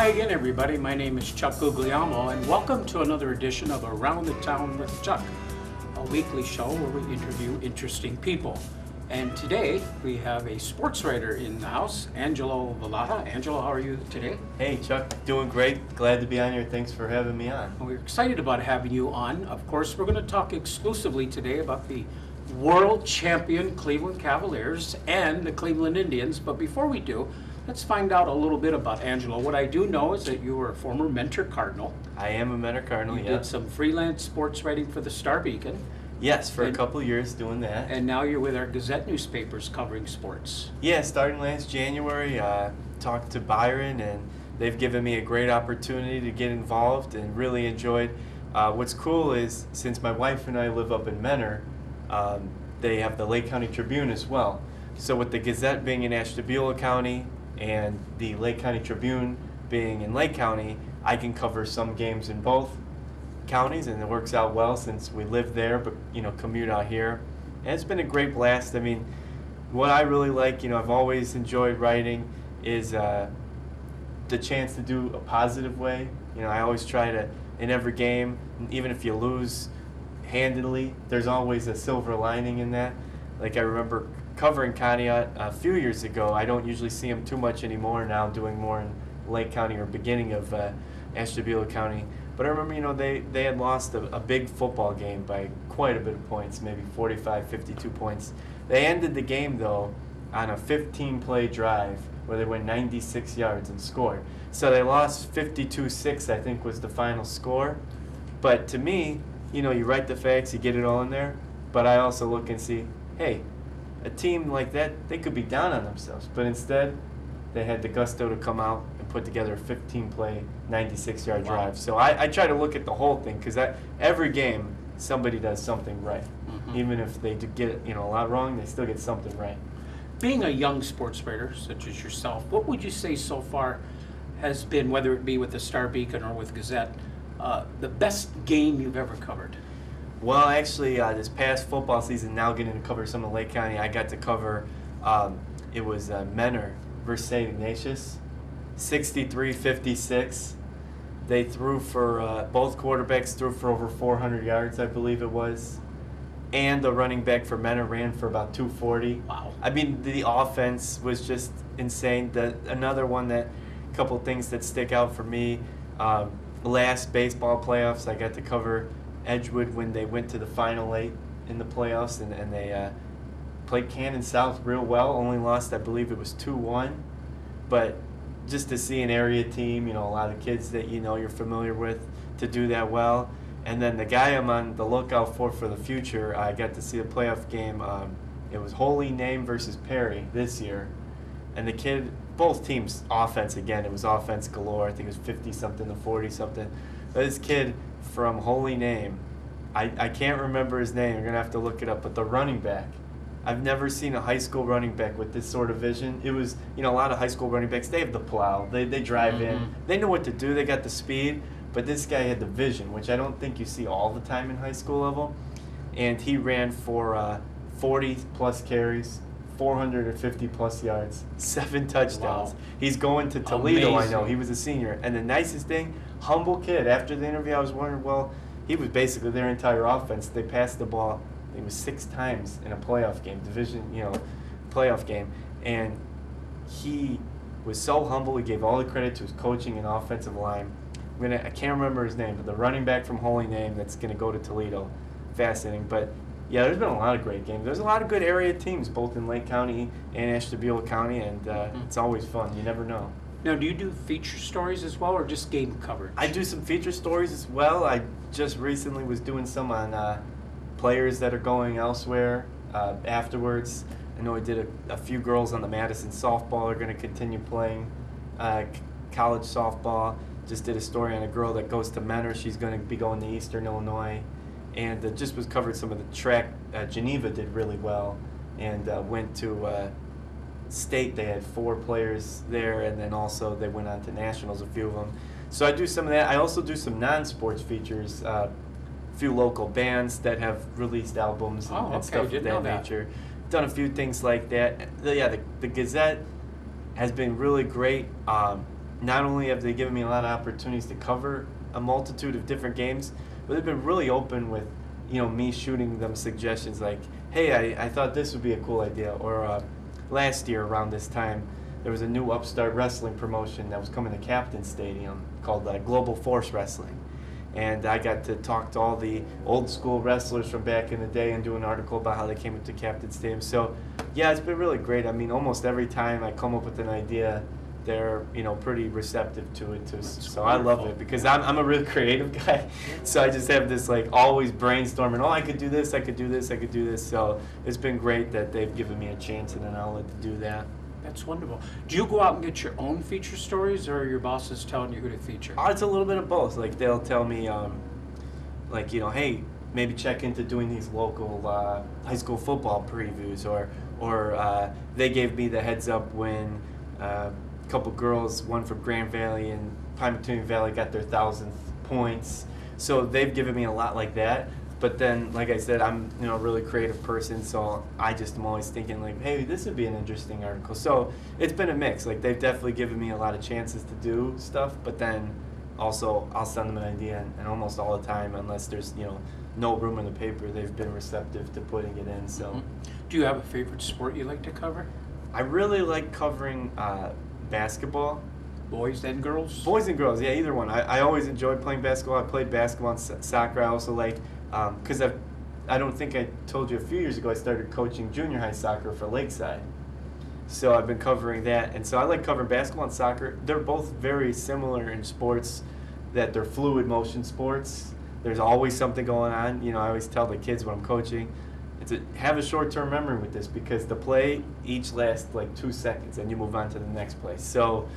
Hi again, everybody. My name is Chuck Guglielmo, and welcome to another edition of Around the Town with Chuck, a weekly show where we interview interesting people. And today we have a sports writer in the house, Angelo Veolatta. Angelo, how are you today? Hey Chuck, doing great. Glad to be on here. Thanks for having me on. We're excited about having you on. Of course, we're going to talk exclusively today about the world champion Cleveland Cavaliers and the Cleveland Indians. But before we do, let's find out a little bit about Angelo. What I do know is that you were a former Mentor Cardinal. I am a Mentor Cardinal, You did some freelance sports writing for the Star Beacon. Yes, for a couple years doing that. And now you're with our Gazette newspapers covering sports. Yeah, starting last January, talked to Byron, and they've given me a great opportunity to get involved and really enjoyed. What's cool is, since my wife and I live up in Mentor, they have the Lake County Tribune as well. So with the Gazette being in Ashtabula County and the Lake County Tribune being in Lake County, I can cover some games in both counties, and it works out well since we live there but commute out here. And it's been a great blast. I mean, what I really like, I've always enjoyed writing, is the chance to do a positive way. I always try to, in every game, even if you lose handedly, there's always a silver lining in that. Like, I remember covering Conneaut a few years ago. I don't usually see him too much anymore now, doing more in Lake County or beginning of Ashtabula County. But I remember, they had lost a big football game by quite a bit of points, maybe 45, 52 points. They ended the game, though, on a 15-play drive where they went 96 yards and scored. So they lost 52-6, I think, was the final score. But to me, you write the facts, you get it all in there. But I also look and see, hey, a team like that, they could be down on themselves. But instead, they had the gusto to come out and put together a 15-play, 96-yard drive. So I try to look at the whole thing, because every game, somebody does something right. Mm-hmm. Even if they do get a lot wrong, they still get something right. Being a young sports writer, such as yourself, what would you say so far has been, whether it be with the Star Beacon or with Gazette, the best game you've ever covered? Well, actually, this past football season, now getting to cover some of Lake County, I got to cover, it was Mentor versus St. Ignatius, 63-56. They threw for, both quarterbacks threw for over 400 yards, I believe it was. And the running back for Mentor ran for about 240. Wow. I mean, the offense was just insane. Another one a couple things that stick out for me, last baseball playoffs, I got to cover Edgewood when they went to the Final Eight in the playoffs, and they played Cannon South real well. Only lost, I believe it was 2-1. But just to see an area team, a lot of kids that you're familiar with, to do that well. And then the guy I'm on the lookout for the future, I got to see a playoff game. It was Holy Name versus Perry this year. And the kid, both teams, offense again. It was offense galore. I think it was 50-something to 40-something. But this kid from Holy Name, I can't remember his name. You're going to have to look it up. But the running back, I've never seen a high school running back with this sort of vision. It was, a lot of high school running backs, they have the plow. They drive in. They know what to do. They got the speed. But this guy had the vision, which I don't think you see all the time in high school level. And he ran for 40-plus carries, 450-plus yards, 7 touchdowns. Wow. He's going to Toledo, Amazing. I know. He was a senior. And the nicest thing, humble kid. After the interview, I was wondering, well, he was basically their entire offense. They passed the ball, I think it was 6 times in a playoff game, playoff game. And he was so humble. He gave all the credit to his coaching and offensive line. I can't remember his name, but the running back from Holy Name that's going to go to Toledo. Fascinating. But, yeah, there's been a lot of great games. There's a lot of good area teams, both in Lake County and Ashtabula County, and it's always fun. You never know. Now, do you do feature stories as well, or just game coverage? I do some feature stories as well. I just recently was doing some on players that are going elsewhere afterwards. I know I did a few girls on the Madison softball are going to continue playing college softball. Just did a story on a girl that goes to Mentor. She's going to be going to Eastern Illinois. And just was covered some of the track. Geneva did really well, and went to state. They had 4 players there, and then also they went on to nationals, a few of them. So I do some of that. I also do some non-sports features, a few local bands that have released albums and stuff of that nature. Done a few things like that. The Gazette has been really great. not only have they given me a lot of opportunities to cover a multitude of different games, but they've been really open with, me shooting them suggestions like, hey, I thought this would be a cool idea. Or last year around this time, there was a new upstart wrestling promotion that was coming to Captain Stadium called Global Force Wrestling. And I got to talk to all the old school wrestlers from back in the day and do an article about how they came up to Captain Stadium. So, yeah, it's been really great. I mean, almost every time I come up with an idea, they're pretty receptive to it too. So I love it because I'm a really creative guy. So I just have this always brainstorming. Oh, I could do this. I could do this. I could do this. So it's been great that they've given me a chance and an outlet to do that. That's wonderful. Do you go out and get your own feature stories, or are your bosses telling you who to feature? It's a little bit of both. Like they'll tell me, hey, maybe check into doing these local high school football previews, or they gave me the heads up when a couple girls, one from Grand Valley and Pymatuning Valley, got their 1,000th points. So they've given me a lot like that. But then, like I said, I'm a really creative person, so I just am always thinking like, hey, this would be an interesting article. So it's been a mix. Like they've definitely given me a lot of chances to do stuff, but then also I'll send them an idea, and almost all the time, unless there's no room in the paper, they've been receptive to putting it in. So, do you have a favorite sport you like to cover? I really like covering basketball. Boys and girls? Boys and girls, yeah, either one. I always enjoyed playing basketball. I played basketball and soccer. I also like, because I don't think I told you a few years ago, I started coaching junior high soccer for Lakeside. So I've been covering that. And so I like covering basketball and soccer. They're both very similar in sports, that they're fluid motion sports. There's always something going on. I always tell the kids when I'm coaching, have a short-term memory with this, because the play each lasts like 2 seconds and you move on to the next play. So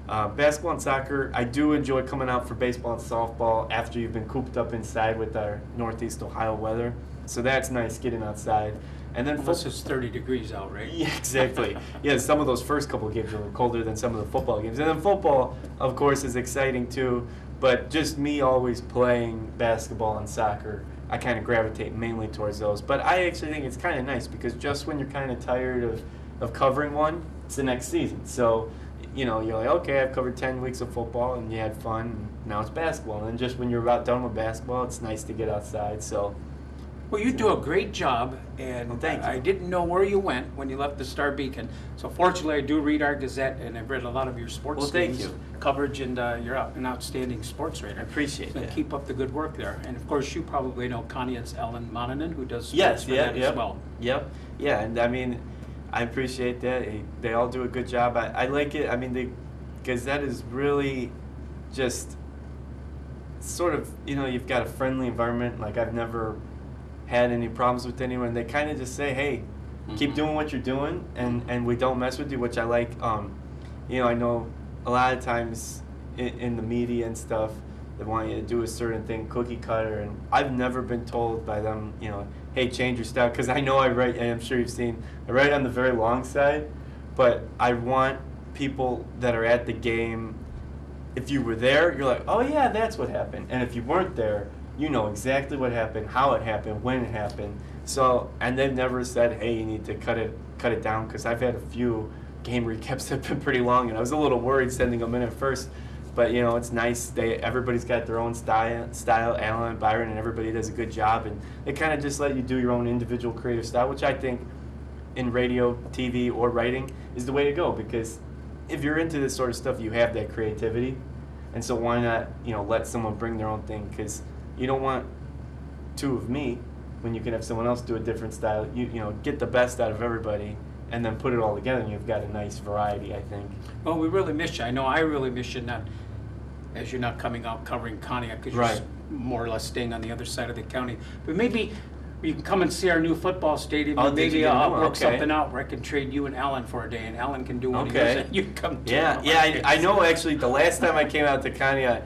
basketball and soccer, I do enjoy coming out for baseball and softball after you've been cooped up inside with our Northeast Ohio weather. So that's nice, getting outside. And then unless it's 30 degrees out, right? Yeah, exactly. Yeah, some of those first couple of games were colder than some of the football games. And then football, of course, is exciting too. But just me always playing basketball and soccer, I kind of gravitate mainly towards those. But I actually think it's kind of nice, because just when you're kind of tired of covering one, it's the next season. So you're like, okay, I've covered 10 weeks of football and you had fun, and now it's basketball. And then just when you're about done with basketball, it's nice to get outside. So, well, you do a great job, and well, thank you. I didn't know where you went when you left the Star Beacon. So fortunately, I do read our Gazette, and I've read a lot of your sports thank you. coverage, and you're an outstanding sports writer. I appreciate so that. Keep up the good work there. And of course, you probably know Connie's Ellen Monanen, who does sports Yes, for that as well. Yep, yeah, and I mean, I appreciate that. They all do a good job. I like it. I mean, the Gazette is really just sort of, you've got a friendly environment. Like, I've never had any problems with anyone. They kind of just say, hey, keep doing what you're doing, and we don't mess with you, which I like. I know a lot of times in the media and stuff, they want you to do a certain thing, cookie cutter, and I've never been told by them, hey, change your style, because I know I write, and I'm sure you've seen, I write on the very long side, but I want people that are at the game, if you were there, you're like, oh yeah, that's what happened. And if you weren't there, you know exactly what happened, how it happened, when it happened. So, and they've never said, hey, you need to cut it down, because I've had a few game recaps that have been pretty long, and I was a little worried sending them in at first. But it's nice. Everybody's got their own style. Alan and Byron, and everybody does a good job, and they kind of just let you do your own individual creative style, which I think in radio, TV, or writing is the way to go, because if you're into this sort of stuff, you have that creativity, and so why not let someone bring their own thing? Because you don't want two of me when you can have someone else do a different style. You get the best out of everybody, and then put it all together, and you've got a nice variety, I think. Well, we really miss you. I know I really miss you, as you're not coming out covering Conneaut, because Right. you're more or less staying on the other side of the county. But maybe you can come and see our new football stadium, Oh, and did you maybe get a new I'll one? work Okay. something out where I can trade you and Alan for a day, and Alan can do one of yours, Okay. and you can come to Yeah, I know actually the last time I came out to Conneaut,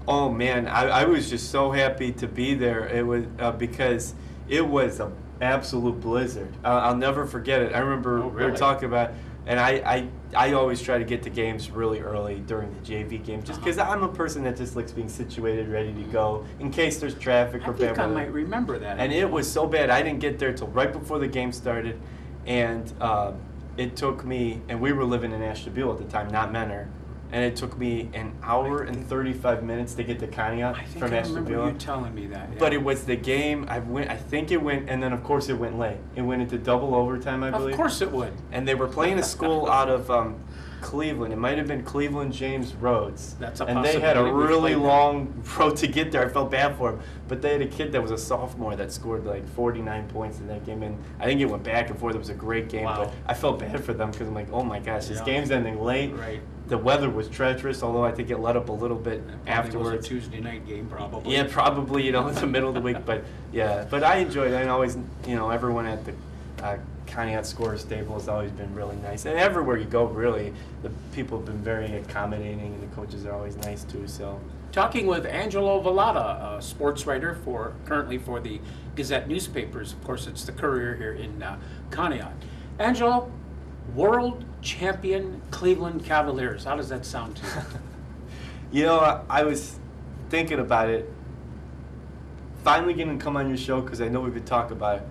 oh man, I was just so happy to be there. It was because it was an absolute blizzard. I'll never forget it. I remember Oh, we really? were talking about, and I always try to get to games really early during the JV game, just because I'm a person that just likes being situated, ready to go, in case there's traffic I or think bad I weather. might remember that. And it was so bad, I didn't get there till right before the game started, and it took me, and we were living in Ashtabula at the time, not Menor, and it took me an hour and 35 minutes to get to Conneaut I think from I remember you Ashtabula. telling me that. Yeah. But it was the game. I think it went, and then of course it went late. It went into double overtime, I believe. Of course it would. And they were playing a school out of Cleveland. It might have been Cleveland James Rhodes. That's a And they had a possibility. We've really played them. long road to get there. I felt bad for him. But they had a kid that was a sophomore that scored like 49 points in that game. And I think it went back and forth. It was a great game. Wow. But I felt bad for them because I'm like, oh my gosh, this Yeah. game's ending late. Right. The weather was treacherous, although I think it let up a little bit It probably afterwards. was a Tuesday night game, probably. Yeah, probably, in the middle of the week. But yeah, but I enjoyed it. And always, everyone at the Conneaut Scorers table has always been really nice. And everywhere you go, really, the people have been very accommodating, and the coaches are always nice too. So Talking with Angelo Veolatta, a sports writer currently for the Gazette newspapers. Of course, it's the Courier here in Conneaut. Angelo, world champion Cleveland Cavaliers. How does that sound to you? I was thinking about it. Finally getting to come on your show because I know we've been talking about it.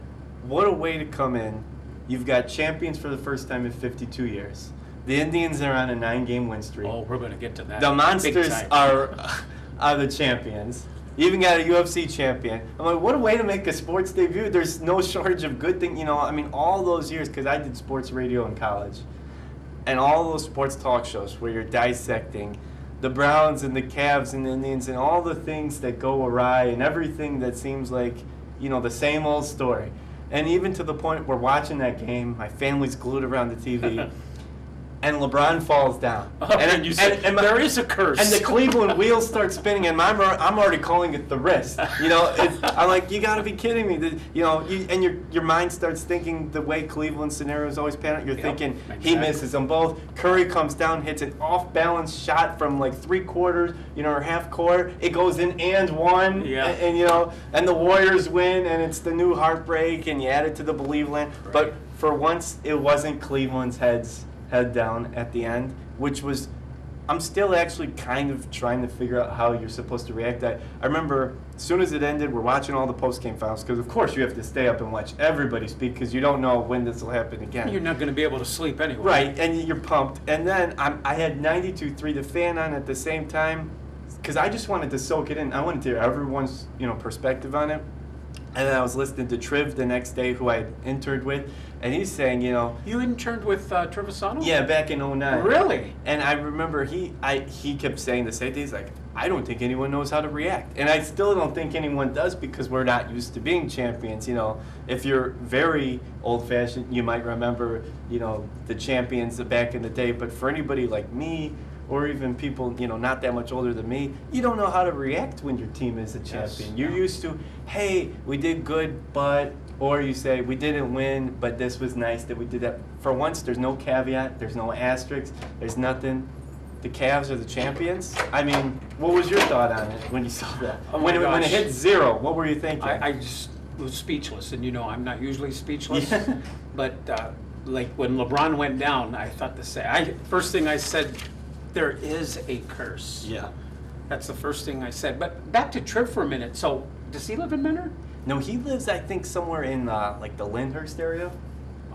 What a way to come in. You've got champions for the first time in 52 years. The Indians are on a 9-game win streak. Oh, we're going to get to that. The Big Monsters time. are the champions. You even got a UFC champion. I'm like, what a way to make a sports debut. There's no shortage of good things. All those years, because I did sports radio in college, and all those sports talk shows where you're dissecting the Browns and the Cavs and the Indians and all the things that go awry and everything that seems like, the same old story. And even to the point we're watching that game, my family's glued around the TV, and LeBron falls down. Oh, and you said, there is a curse. And the Cleveland wheels start spinning, and I'm already calling it the wrist. I'm like, you got to be kidding me. And your mind starts thinking the way Cleveland scenarios always pan out. You're thinking he misses them both. Curry comes down, hits an off-balance shot from like 3/4, or half court. It goes in and one. Yeah. And the Warriors win, and it's the new heartbreak, and you add it to the Believe land. Right. But for once, it wasn't Cleveland's head down at the end, which was, I'm still actually kind of trying to figure out how you're supposed to react. I remember as soon as it ended, we're watching all the post-game files, because of course you have to stay up and watch everybody speak, because you don't know when this will happen again. You're not going to be able to sleep anyway. Right, and you're pumped. And then I had 92.3 The Fan on at the same time, because I just wanted to soak it in. I wanted to hear everyone's perspective on it. And then I was listening to Triv the next day, who I had interned with, and he's saying, You interned with Trevisano? yeah, back in 09. Really? And I remember he kept saying the same thing. He's like, I don't think anyone knows how to react. And I still don't think anyone does, because we're not used to being champions. If you're very old-fashioned, you might remember, the champions back in the day. But for anybody like me, or even people, not that much older than me, you don't know how to react when your team is a champion. Yes. You're used to, hey, we did good, but, or you say, we didn't win, but this was nice that we did that. For once, there's no caveat, there's no asterisk, there's nothing. The Cavs are the champions. I mean, what was your thought on it when you saw that? Oh my when it gosh. hit 0, what were you thinking? I just was speechless, and I'm not usually speechless. Yeah. But like when LeBron went down, I thought the same. First thing I said, there is a curse. Yeah. That's the first thing I said. But back to Triv for a minute. So, does he live in Menor? No, he lives, I think, somewhere in like the Lyndhurst area.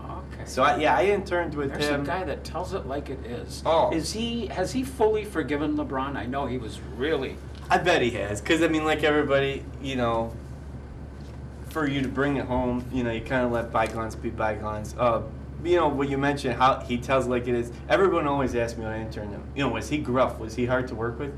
Okay. So I interned with There's him. a guy that tells it like it is. Oh. Has he fully forgiven LeBron? I know he was really. I bet he has, because like everybody, for you to bring it home, you kind of let bygones be bygones. What you mentioned, how he tells it like it is. Everyone always asks me when I interned him, was he gruff? Was he hard to work with?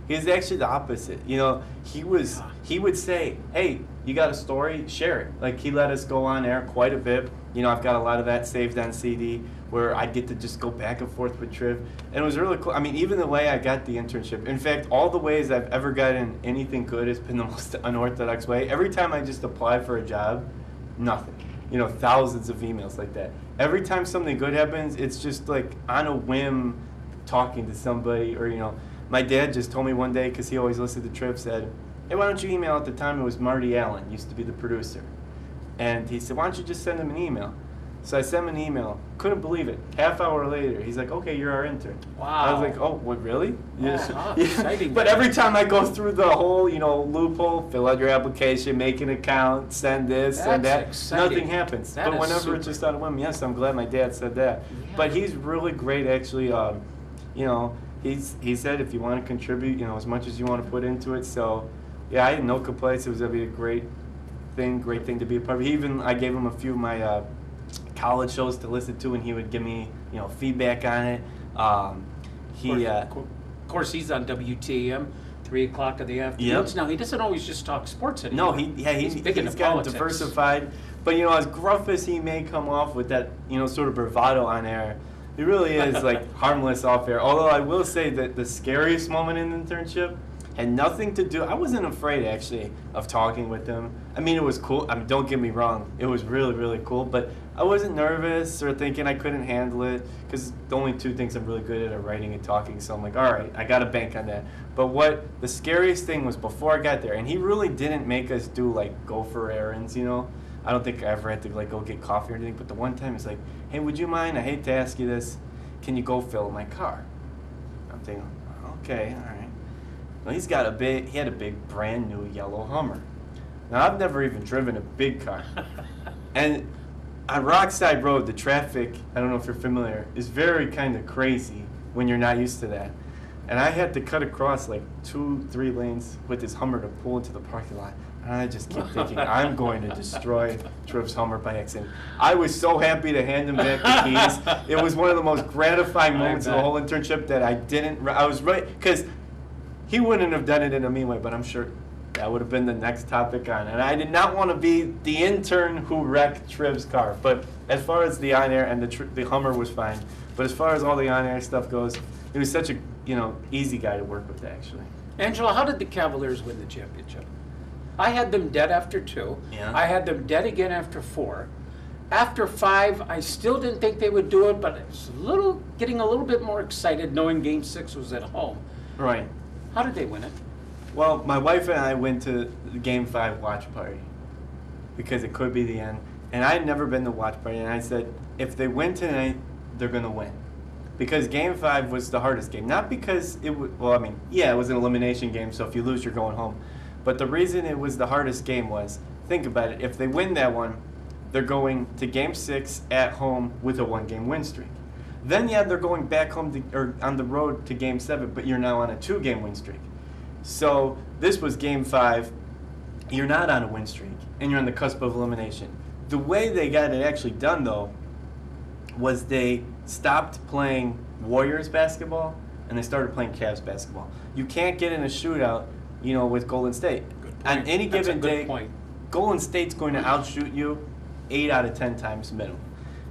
He was actually the opposite. He would say, hey, you got a story? Share it. Like, he let us go on air quite a bit. I've got a lot of that saved on CD, where I'd get to just go back and forth with Triv. And it was really cool. I mean, even the way I got the internship. In fact, all the ways I've ever gotten anything good has been the most unorthodox way. Every time I just apply for a job, nothing. Thousands of emails like that. Every time something good happens, it's just like on a whim talking to somebody, or, my dad just told me one day, because he always listened to Triv, said, hey, why don't you email? At the time, it was Marty Allen, used to be the producer. And he said, why don't you just send him an email? So I sent him an email. Couldn't believe it. Half hour later, he's like, okay, you're our intern. Wow. I was like, oh, what, really? Oh, exciting. But every time I go through the whole, loophole, fill out your application, make an account, send this, send that, That's exciting. nothing happens. That But is whenever super. it's just out of whim, yes, I'm glad my dad said that. Yeah. But he's really great, actually, he said if you want to contribute, as much as you want to put into it. So, yeah, I had no complaints. It was gonna be a great thing to be a part of. I gave him a few of my college shows to listen to, and he would give me, feedback on it. Of course, he's on WTM, 3 o'clock in the afternoons. Yep. Now, he doesn't always just talk sports anymore. No, he's big into got politics. diversified. But, as gruff as he may come off with that, sort of bravado on air, he really is, harmless off air. Although I will say that the scariest moment in the internship had nothing to do. I wasn't afraid, actually, of talking with him. I mean, it was cool. I mean, don't get me wrong. It was really, really cool. But I wasn't nervous or thinking I couldn't handle it, because the only two things I'm really good at are writing and talking. So I'm like, all right, I got to bank on that. But what the scariest thing was before I got there, and he really didn't make us do, go for errands, I don't think I ever had to, go get coffee or anything. But the one time he's like, hey, would you mind? I hate to ask you this. Can you go fill my car? I'm thinking, okay, all right. Well, he had a big brand new yellow Hummer. Now, I've never even driven a big car. And on Rockside Road, the traffic, I don't know if you're familiar, is very kind of crazy when you're not used to that. And I had to cut across 2-3 lanes with this Hummer to pull into the parking lot. And I just kept thinking, I'm going to destroy Triv's Hummer by accident. I was so happy to hand him back the keys. It was one of the most gratifying moments of the whole internship that I was right, because he wouldn't have done it in a mean way, but I'm sure that would have been the next topic on. And I did not want to be the intern who wrecked Triv's car. But as far as the on-air, and the Hummer was fine. But as far as all the on-air stuff goes, he was such a easy guy to work with, actually. Angelo, how did the Cavaliers win the championship? I had them dead after 2. Yeah. I had them dead again after 4. After 5, I still didn't think they would do it, but I was getting a little bit more excited knowing Game 6 was at home. Right. How did they win it? Well, my wife and I went to the Game 5 watch party because it could be the end. And I had never been to watch party, and I said, if they win tonight, they're going to win. Because Game 5 was the hardest game. Not because it was, it was an elimination game, so if you lose, you're going home. But the reason it was the hardest game was, think about it, if they win that one, they're going to Game 6 at home with a 1-game win streak. Then, they're going back home or on the road to Game 7, but you're now on a 2-game win streak. So this was Game 5. You're not on a win streak, and you're on the cusp of elimination. The way they got it actually done, though, was they stopped playing Warriors basketball, and they started playing Cavs basketball. You can't get in a shootout, with Golden State. On any given day, Golden State's going to outshoot you 8 out of 10 times minimum.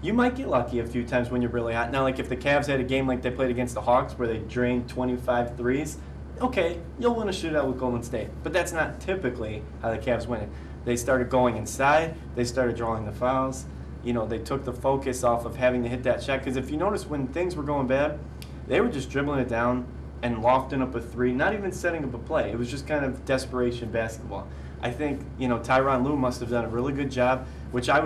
You might get lucky a few times when you're really hot. Now, if the Cavs had a game like they played against the Hawks where they drained 25 threes, okay, you'll win a shootout with Golden State. But that's not typically how the Cavs win it. They started going inside. They started drawing the fouls. They took the focus off of having to hit that shot. Because if you notice, when things were going bad, they were just dribbling it down and lofting up a 3, not even setting up a play. It was just kind of desperation basketball. I think, Tyronn Lue must have done a really good job, which I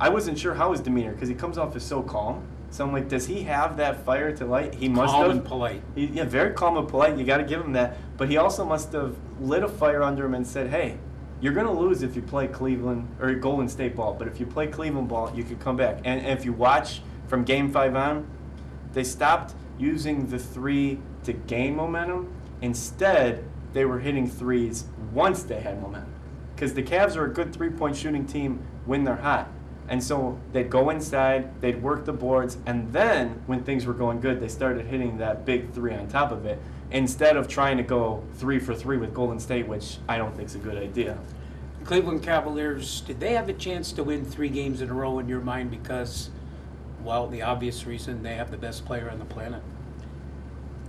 wasn't sure how his demeanor, because he comes off as so calm. So I'm like, does he have that fire to light? He must have. Calm and polite. Very calm and polite. You got to give him that. But he also must have lit a fire under him and said, hey, you're going to lose if you play Cleveland or Golden State ball. But if you play Cleveland ball, you can come back. And if you watch from Game 5 on, they stopped using the 3 to gain momentum. Instead, they were hitting 3s once they had momentum. Because the Cavs are a good 3-point shooting team when they're hot. And so they'd go inside, they'd work the boards, and then when things were going good, they started hitting that big 3 on top of it, instead of trying to go 3 for 3 with Golden State, which I don't think is a good idea. The Cleveland Cavaliers, did they have a chance to win 3 games in a row in your mind because, well, the obvious reason, they have the best player on the planet?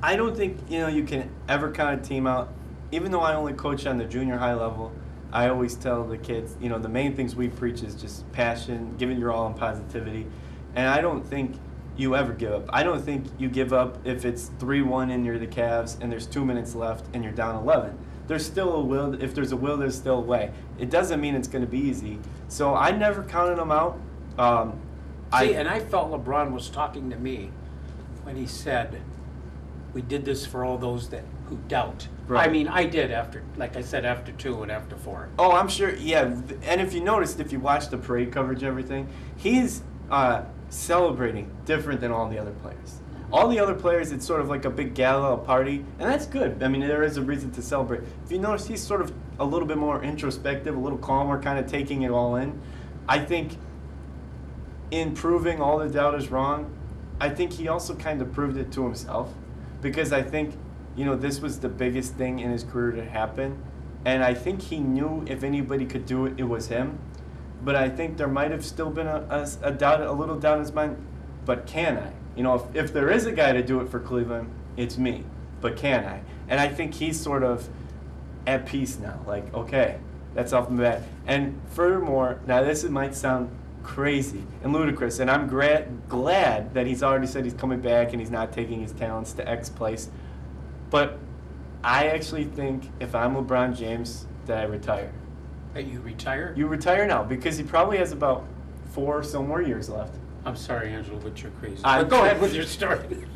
I don't think, you can ever count a team out. Even though I only coach on the junior high level, I always tell the kids, the main things we preach is just passion, giving your all and positivity. And I don't think you ever give up. I don't think you give up if it's 3-1 and you're the Cavs and there's 2 minutes left and you're down 11. There's still a will. If there's a will, there's still a way. It doesn't mean it's going to be easy. So I never counted them out. And I felt LeBron was talking to me when he said, we did this for all those who doubt. Right. I mean, I did after 2 and after 4. Oh, I'm sure, yeah. And if you noticed, if you watch the parade coverage and everything, he's celebrating different than all the other players. All the other players, it's sort of like a big gala, a party, and that's good. I mean, there is a reason to celebrate. If you notice, he's sort of a little bit more introspective, a little calmer, kind of taking it all in. I think in proving all the doubters wrong, I think he also kind of proved it to himself, because I think, this was the biggest thing in his career to happen, and I think he knew if anybody could do it, it was him. But I think there might have still been a doubt, a little doubt in his mind. But can I? If there is a guy to do it for Cleveland, it's me. But can I? And I think he's sort of at peace now. Like, okay, that's off the bat. And furthermore, now might sound crazy and ludicrous, and I'm glad that he's already said he's coming back and he's not taking his talents to X place. But I actually think if I'm LeBron James, that I retire. That you retire? You retire now, because he probably has about 4 or so more years left. I'm sorry, Angelo, but you're crazy. I'm But go ahead with your story.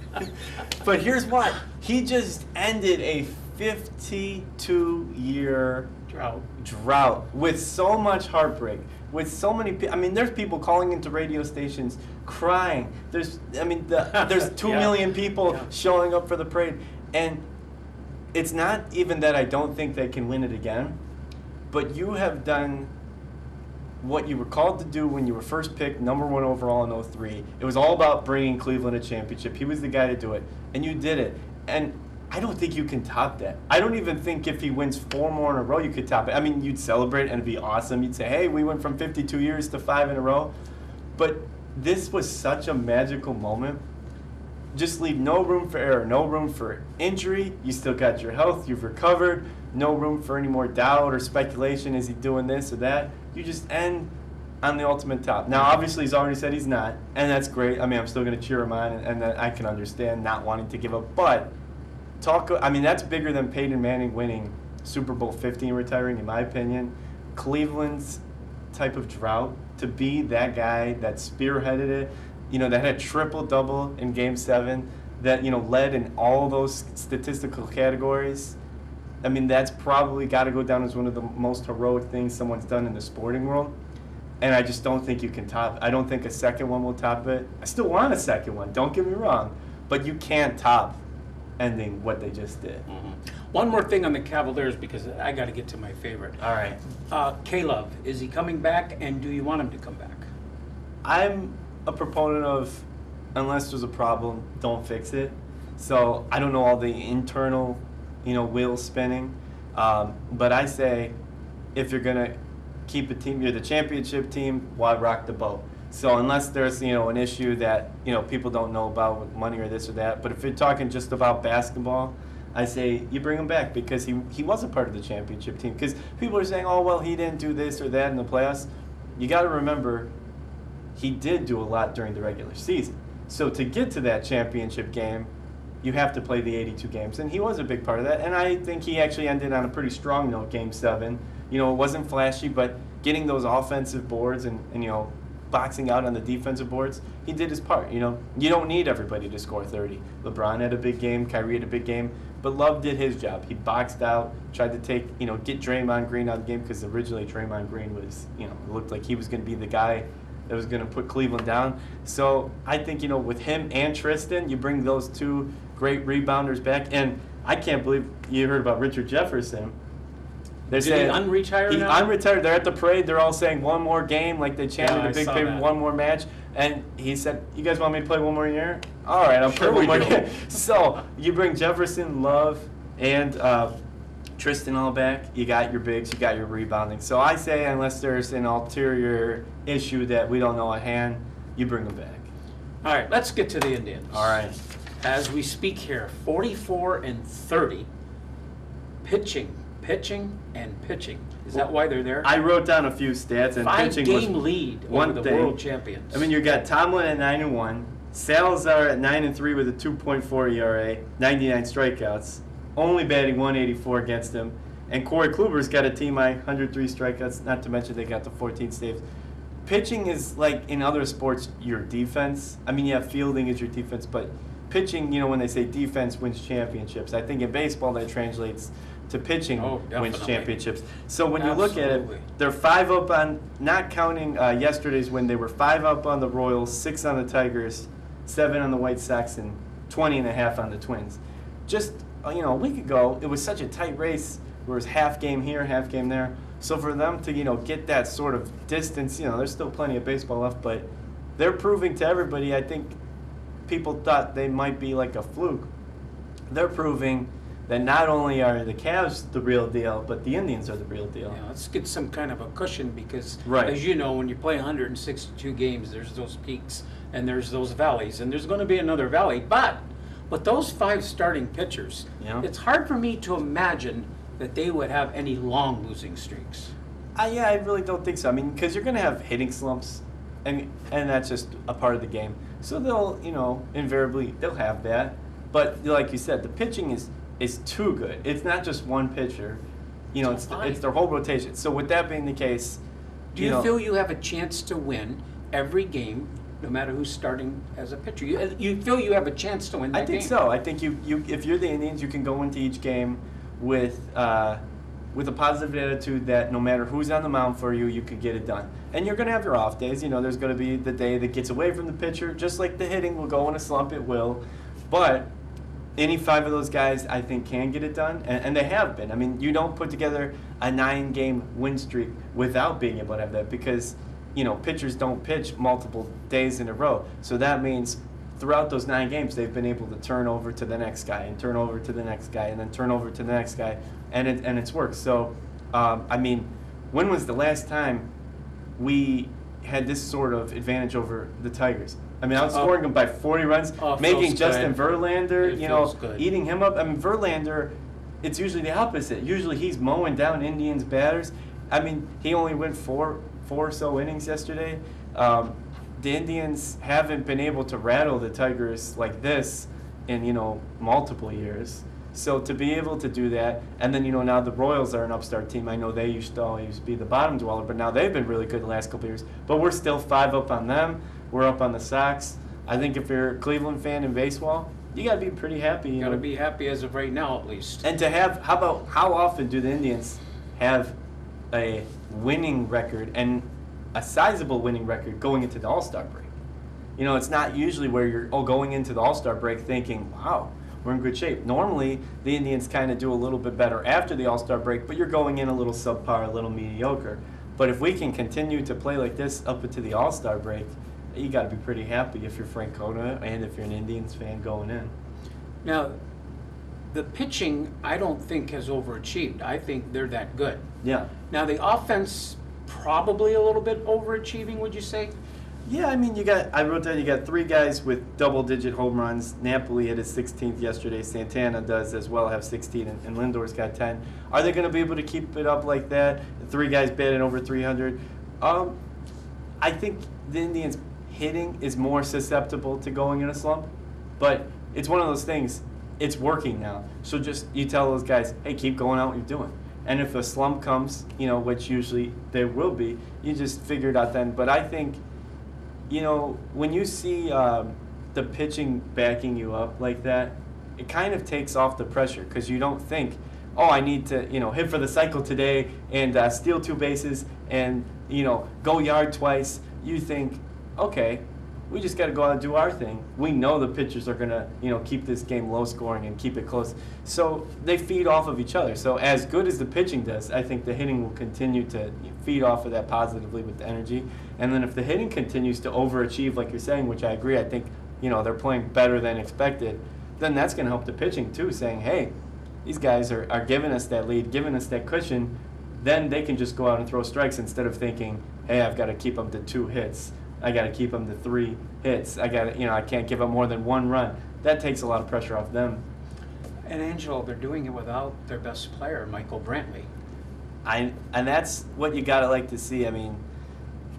But here's what. He just ended a 52-year drought with so much heartbreak, with so many people. I mean, there's people calling into radio stations crying. There's 2 million people showing up for the parade. And it's not even that I don't think they can win it again, but you have done what you were called to do when you were first picked number 1 overall in 2003. It was all about bringing Cleveland a championship. He was the guy to do it, and you did it. And I don't think you can top that. I don't even think if he wins 4 more in a row, you could top it. I mean, you'd celebrate and it'd be awesome. You'd say, hey, we went from 52 years to 5 in a row. But this was such a magical moment. Just leave no room for error, no room for injury. You still got your health, you've recovered. No room for any more doubt or speculation. Is he doing this or that? You just end on the ultimate top. Now, obviously, he's already said he's not, and that's great. I mean, I'm still going to cheer him on, and I can understand not wanting to give up. But that's bigger than Peyton Manning winning Super Bowl 50 and retiring, in my opinion. Cleveland's type of drought, to be that guy that spearheaded it, that had a triple-double in Game 7, that, led in all those statistical categories. I mean, that's probably got to go down as one of the most heroic things someone's done in the sporting world. And I just don't think you can top it. I don't think a second one will top it. I still want a second one, don't get me wrong. But you can't top ending what they just did. Mm-hmm. One more thing on the Cavaliers, because I got to get to my favorite. All right. Caleb, is he coming back, and do you want him to come back? I'm a proponent of, unless there's a problem, don't fix it. So I don't know all the internal wheels spinning. But I say, if you're going to keep a team, you're the championship team, why rock the boat? So unless there's, an issue that, people don't know about with money or this or that, but if you're talking just about basketball, I say you bring him back, because he was a part of the championship team. Because people are saying, oh, well, he didn't do this or that in the playoffs. You got to remember, he did do a lot during the regular season. So to get to that championship game, you have to play the 82 games, and he was a big part of that. And I think he actually ended on a pretty strong note, Game 7. It wasn't flashy, but getting those offensive boards and boxing out on the defensive boards, he did his part. You don't need everybody to score 30. LeBron had a big game, Kyrie had a big game, but Love did his job. He boxed out, tried to get Draymond Green out of the game, because originally Draymond Green was, it looked like he was going to be the guy that was going to put Cleveland down. So I think, with him and Tristan, you bring those 2 great rebounders back. And I can't believe you heard about Richard Jefferson. They're saying he unretire he now? unretired. They're at the parade. They're all saying one more game, like they chanted a big paper, one more match. And he said, you guys want me to play one more year? All right, I'll play one more year. So you bring Jefferson, Love, and Tristan all back. You got your bigs, you got your rebounding. So I say, unless there's an ulterior issue that we don't know at hand, you bring them back. All right, let's get to the Indians. All right. As we speak here, 44-30, pitching, and pitching. Is that why they're there? I wrote down a few stats, and pitching was 5-game lead one over the thing. world champions. I mean, you got Tomlin at 9-1, Salazar at 9-3 with a 2.4 ERA, 99 strikeouts, only batting 184 against him, and Corey Kluber's got a team high 103 strikeouts. Not to mention they got the 14 saves. Pitching is like in other sports your defense. I mean, yeah, fielding is your defense, but pitching, when they say defense wins championships, I think in baseball that translates to pitching wins championships. So when you look at it, they're 5 up on, not counting yesterday's win, they were 5 up on the Royals, 6 on the Tigers, 7 on the White Sox, and 20.5 on the Twins. Just a week ago, it was such a tight race. There was half game here, half game there. So for them to get that sort of distance, there's still plenty of baseball left, but they're proving to everybody. I think people thought they might be like a fluke. They're proving that not only are the Cavs the real deal, but the Indians are the real deal. Yeah, let's get some kind of a cushion because, Right. as you know, when you play 162 games, there's those peaks and there's those valleys, and there's going to be another valley. But with those 5 starting pitchers, Yeah. it's hard for me to imagine that they would have any long losing streaks. Yeah, I really don't think so. I mean, because you're going to have hitting slumps, and that's just a part of the game. So they'll, invariably, they'll have that. But like you said, the pitching is too good. It's not just one pitcher. It's their whole rotation. So with that being the case, Do you feel you have a chance to win every game, no matter who's starting as a pitcher? You feel you have a chance to win that game? I think so. I think you if you're the Indians, you can go into each game with a positive attitude that no matter who's on the mound for you, you could get it done. And you're going to have your off days. There's going to be the day that gets away from the pitcher. Just like the hitting will go in a slump, it will. But any 5 of those guys, I think, can get it done, and they have been. I mean, you don't put together a 9-game win streak without being able to have that because, pitchers don't pitch multiple days in a row. So that means throughout those 9 games, they've been able to turn over to the next guy and turn over to the next guy and then turn over to the next guy, and it's worked. So, when was the last time we had this sort of advantage over the Tigers? I mean, outscoring them by 40 runs, making Justin Verlander, eating him up. I mean, Verlander, it's usually the opposite. Usually he's mowing down Indians batters. I mean, he only went four or so innings yesterday. The Indians haven't been able to rattle the Tigers like this in, multiple years. So to be able to do that, and then, now the Royals are an upstart team. I know they used to always be the bottom dweller, but now they've been really good the last couple of years. But we're still 5 up on them. We're up on the Sox. I think if you're a Cleveland fan in baseball, you got to be pretty happy. You got to be happy as of right now, at least. And to have, how often do the Indians have a winning record and a sizable winning record going into the All-Star break? It's not usually where you're going into the All-Star break thinking, wow, we're in good shape. Normally, the Indians kind of do a little bit better after the All-Star break, but you're going in a little subpar, a little mediocre. But if we can continue to play like this up into the All-Star break, you got to be pretty happy if you're Francona and if you're an Indians fan going in. Now, the pitching, I don't think has overachieved. I think they're that good. Yeah. Now, the offense, probably a little bit overachieving, would you say? Yeah, I mean, I wrote down you got 3 guys with double-digit home runs. Napoli hit his 16th yesterday. Santana does as well, have 16, and Lindor's got 10. Are they going to be able to keep it up like that? 3 guys batting over 300. I think the Indians' hitting is more susceptible to going in a slump, but it's one of those things. It's working now, so just you tell those guys, hey, keep going out what you're doing. And if a slump comes, which usually there will be, you just figure it out then. But I think, when you see the pitching backing you up like that, it kind of takes off the pressure because you don't think, oh, I need to, hit for the cycle today and steal 2 bases and, go yard twice. You think, okay, we just got to go out and do our thing. We know the pitchers are going to, keep this game low scoring and keep it close. So they feed off of each other. So as good as the pitching does, I think the hitting will continue to feed off of that positively with the energy. And then if the hitting continues to overachieve, like you're saying, which I agree, I think, they're playing better than expected, then that's going to help the pitching too, saying, hey, these guys are giving us that lead, giving us that cushion. Then they can just go out and throw strikes instead of thinking, hey, I've got to keep them to 2 hits. I got to keep them to 3 hits. I can't give up more than 1 run. That takes a lot of pressure off them. And Angelo, they're doing it without their best player, Michael Brantley. And that's what you got to like to see. I mean,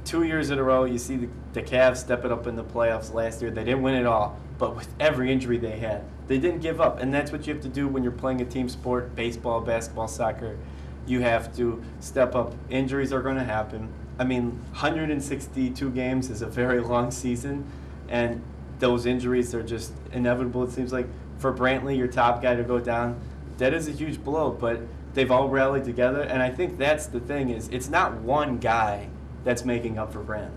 2 years in a row, you see the Cavs step it up in the playoffs last year. They didn't win it all, but with every injury they had, they didn't give up. And that's what you have to do when you're playing a team sport, baseball, basketball, soccer. You have to step up. Injuries are going to happen. I mean, 162 games is a very long season, and those injuries are just inevitable, it seems like. For Brantley, your top guy, to go down, that is a huge blow, but they've all rallied together, and I think that's the thing is it's not one guy that's making up for Brantley.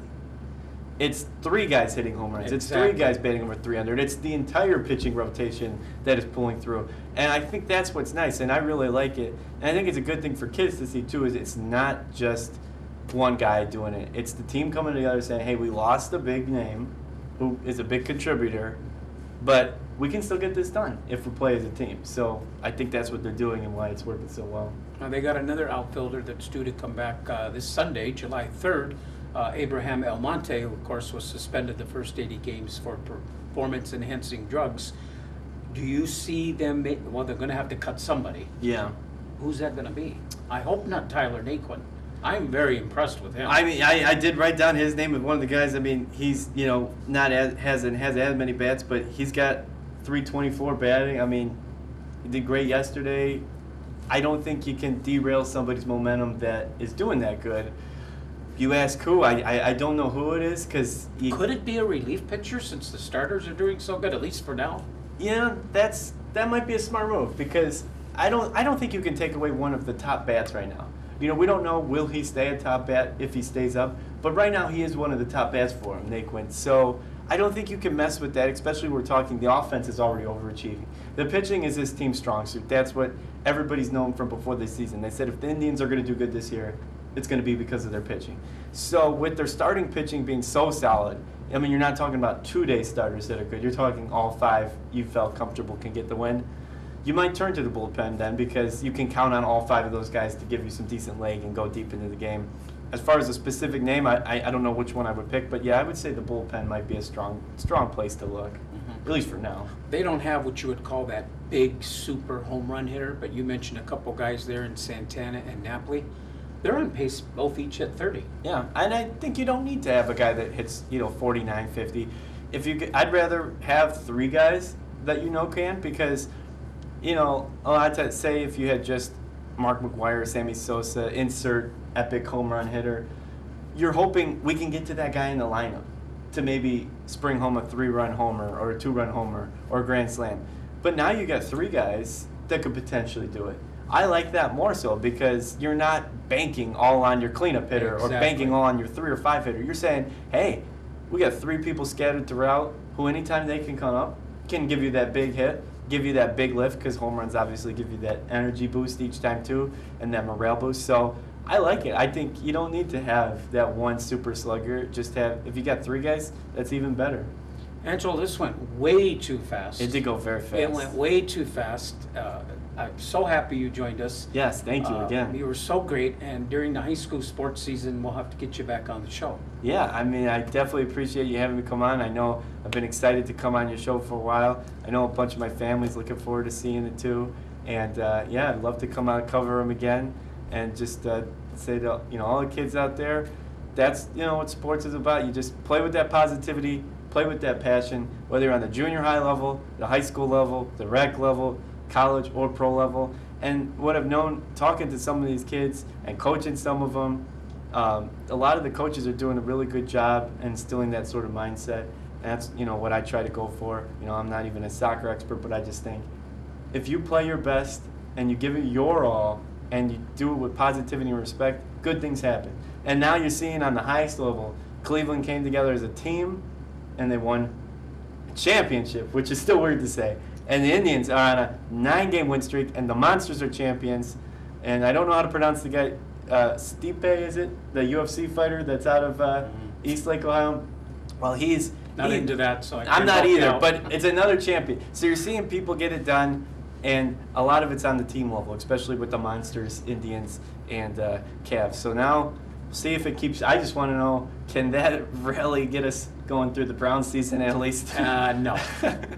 It's 3 guys hitting home runs. Exactly. It's 3 guys batting over 300. It's the entire pitching rotation that is pulling through. And I think that's what's nice, and I really like it. And I think it's a good thing for kids to see, too, is it's not just one guy doing it. It's the team coming together saying, hey, we lost a big name who is a big contributor, but we can still get this done if we play as a team. So I think that's what they're doing and why it's working so well. Now, they got another outfielder that's due to come back this Sunday, July 3rd. Abraham Almonte, who of course was suspended the first 80 games for performance-enhancing drugs. Do you see them? Well, they're going to have to cut somebody. Yeah. Who's that going to be? I hope not Tyler Naquin. I'm very impressed with him. I mean, I did write down his name as one of the guys. I mean, he's hasn't as many bats, but he's got 324 batting. I mean, he did great yesterday. I don't think you can derail somebody's momentum that is doing that good. You ask who? I don't know who it is because could it be a relief pitcher since the starters are doing so good, at least for now? Yeah, that might be a smart move because I don't think you can take away one of the top bats right now. You know, we don't know will he stay a top bat if he stays up, but right now he is one of the top bats for him, Naquin. So I don't think you can mess with that, especially when we're talking the offense is already overachieving. The pitching is this team's strong suit. That's what everybody's known from before this season. They said if the Indians are going to do good this year, it's going to be because of their pitching. So with their starting pitching being so solid, I mean, you're not talking about 2-day starters that are good. You're talking all 5 you felt comfortable can get the win. You might turn to the bullpen then because you can count on all 5 of those guys to give you some decent leg and go deep into the game. As far as a specific name, I don't know which one I would pick, but yeah, I would say the bullpen might be a strong place to look, at least for now. They don't have what you would call that big super home run hitter, but you mentioned a couple guys there in Santana and Napoli. They're on pace, both each at 30. Yeah, and I think you don't need to have a guy that hits 49, 50. I'd rather have 3 guys that can because a lot of times, say if you had just Mark McGwire, Sammy Sosa, insert epic home run hitter, you're hoping we can get to that guy in the lineup to maybe spring home a 3-run homer or a 2-run homer or a grand slam. But now you got 3 guys that could potentially do it. I like that more so because you're not banking all on your cleanup hitter or banking all on your 3 or 5 hitter. You're saying, hey, we got 3 people scattered throughout who anytime they can come up can give you that big hit, give you that big lift because home runs obviously give you that energy boost each time too and that morale boost. So I like it. I think you don't need to have that one super slugger. Just if you got 3 guys, that's even better. Angelo, this went way too fast. It did go very fast. It went way too fast. I'm so happy you joined us. Yes, thank you again. You were so great, and during the high school sports season, we'll have to get you back on the show. Yeah, I mean, I definitely appreciate you having me come on. I know I've been excited to come on your show for a while. I know a bunch of my family's looking forward to seeing it too. And yeah, I'd love to come out and cover them again and just say to all the kids out there, that's what sports is about. You just play with that positivity, play with that passion, whether you're on the junior high level, the high school level, the rec level, college or pro level. And what I've known talking to some of these kids and coaching some of them, a lot of the coaches are doing a really good job instilling that sort of mindset. And that's what I try to go for. I'm not even a soccer expert, but I just think if you play your best and you give it your all and you do it with positivity and respect, good things happen. And now you're seeing on the highest level, Cleveland came together as a team and they won a championship, which is still weird to say. And the Indians are on a 9-game win streak, and the Monsters are champions. And I don't know how to pronounce the guy. Stipe, is it? The UFC fighter that's out of East Lake, Ohio? Well, he's not into that, so I'm not either, but it's another champion. So you're seeing people get it done, and a lot of it's on the team level, especially with the Monsters, Indians, and Cavs. So now, see if it keeps. I just want to know, can that really get us going through the Brown season at least? No,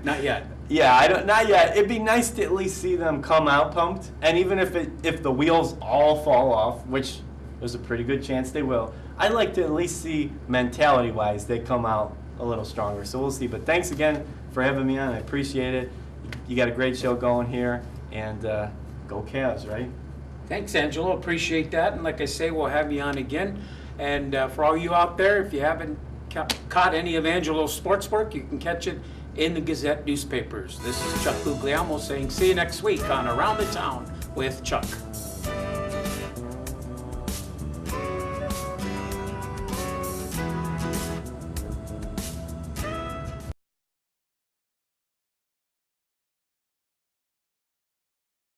not yet. Yeah, not yet. It'd be nice to at least see them come out pumped, and even if the wheels all fall off, which there's a pretty good chance they will, I'd like to at least see mentality-wise they come out a little stronger. So we'll see. But thanks again for having me on. I appreciate it. You got a great show going here, and go Cavs, right? Thanks, Angelo. Appreciate that. And like I say, we'll have you on again. And for all you out there, if you haven't caught any of Angelo's sports work, you can catch it in the Gazette newspapers. This is Chuck Guglielmo saying see you next week on Around the Town with Chuck.